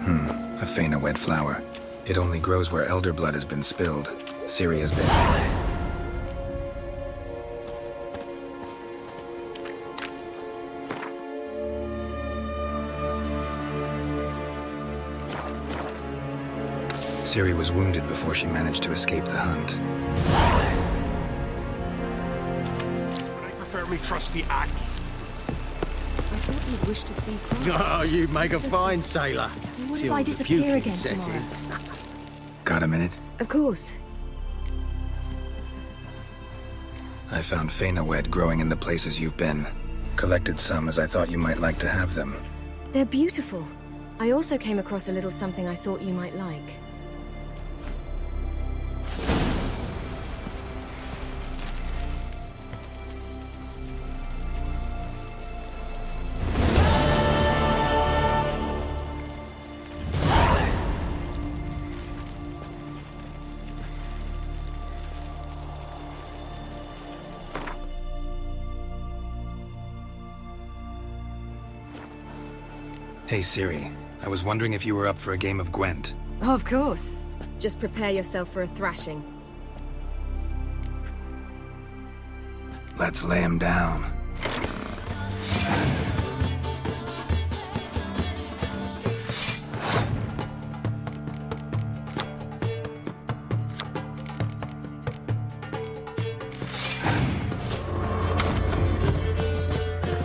A Feainnewedd flower. It only grows where elder blood has been spilled. Ciri has been... Ciri was wounded before she managed to escape the hunt. I prefer me trusty axe. I thought you'd wish to see Gwent. Oh, you make a fine sailor. What if I disappear again tomorrow? Got a minute? Of course. I found Feainnewedd growing in the places you've been. Collected some as I thought you might like to have them. They're beautiful. I also came across a little something I thought you might like. Hey Ciri, I was wondering if you were up for a game of Gwent. Of course. Just prepare yourself for a thrashing. Let's lay him down.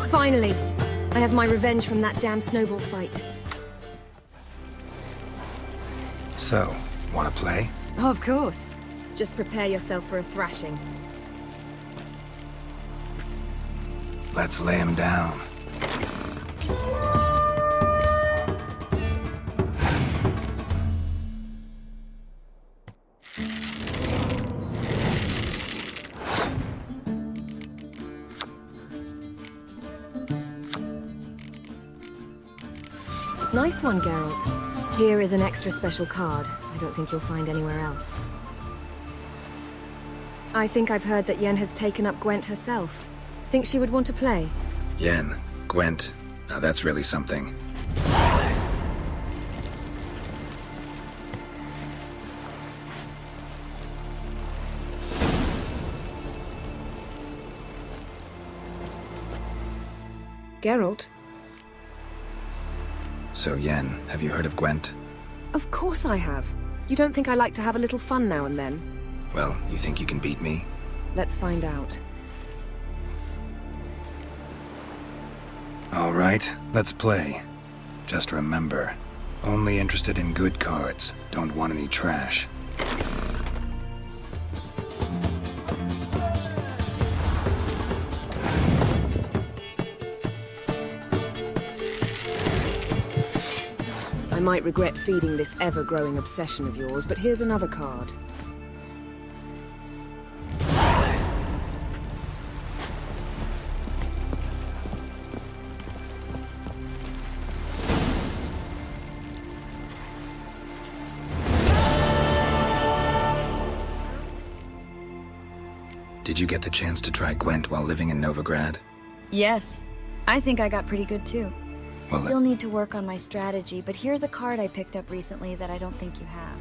Finally! I have my revenge from that damn snowball fight. So, wanna play? Of course. Just prepare yourself for a thrashing. Let's lay him down. Nice one, Geralt. Here is an extra special card. I don't think you'll find anywhere else. I think I've heard that Yen has taken up Gwent herself. Think she would want to play? Yen, Gwent. Now that's really something. Geralt? So Yen, have you heard of Gwent? Of course I have. You don't think I like to have a little fun now and then? Well, you think you can beat me? Let's find out. All right, let's play. Just remember, only interested in good cards. Don't want any trash. I might regret feeding this ever-growing obsession of yours, but here's another card. Did you get the chance to try Gwent while living in Novigrad? Yes. I think I got pretty good too. Well, Still need to work on my strategy, but here's a card I picked up recently that I don't think you have.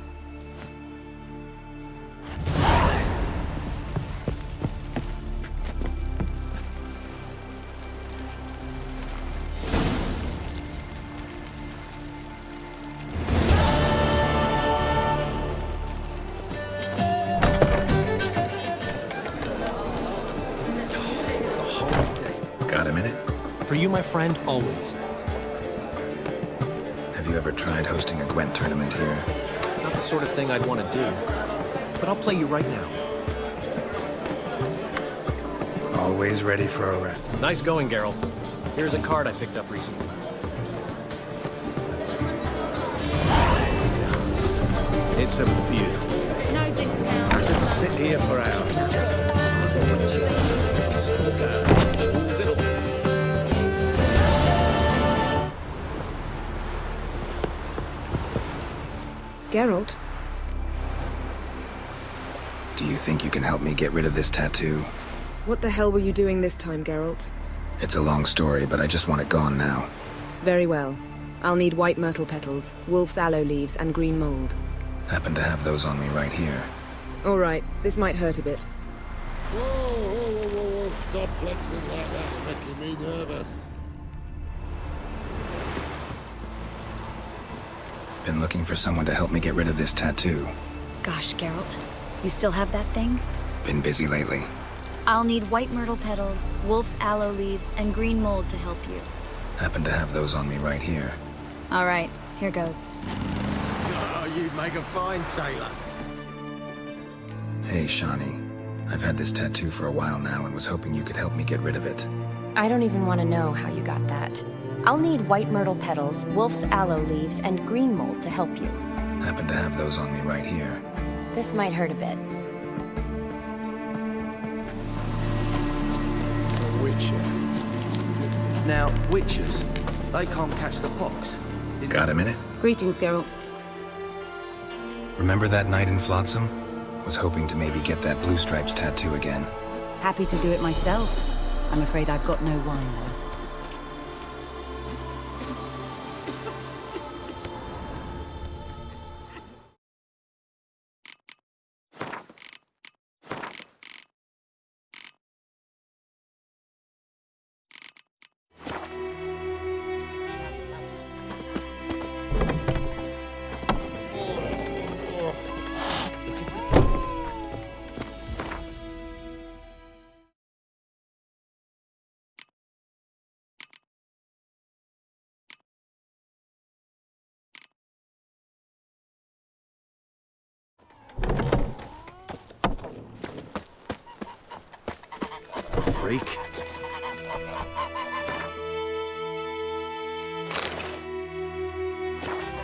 got a minute? For you, my friend, always. Have you ever tried hosting a Gwent tournament here? Not the sort of thing I'd want to do. But I'll play you right now. Always ready for a rap. Nice going, Geralt. Here's a card I picked up recently. It's a beautiful day. No discount. I could sit here for hours. Geralt? Do you think you can help me get rid of this tattoo? What the hell were you doing this time, Geralt? It's a long story, but I just want it gone now. Very well. I'll need white myrtle petals, wolf's aloe leaves, and green mold. Happen to have those on me right here. All right, this might hurt a bit. Whoa, whoa, whoa, whoa, whoa. Stop flexing like that, making me nervous. Been looking for someone to help me get rid of this tattoo. Gosh, Geralt. You still have that thing? Been busy lately. I'll need white myrtle petals, wolf's aloe leaves, and green mold to help you. Happen to have those on me right here. All right, here goes. Oh, you'd make a fine sailor. Hey, Shawnee. I've had this tattoo for a while now and was hoping you could help me get rid of it. I don't even want to know how you got that. I'll need white myrtle petals, wolf's aloe leaves, and green mold to help you. Happen to have those on me right here. This might hurt a bit. A witcher. Now, witches, they can't catch the pox. Got a minute? Greetings, Geralt. Remember that night in Flotsam? Was hoping to maybe get that blue stripes tattoo again. Happy to do it myself. I'm afraid I've got no wine, though. Freak.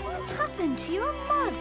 What happened to your mug?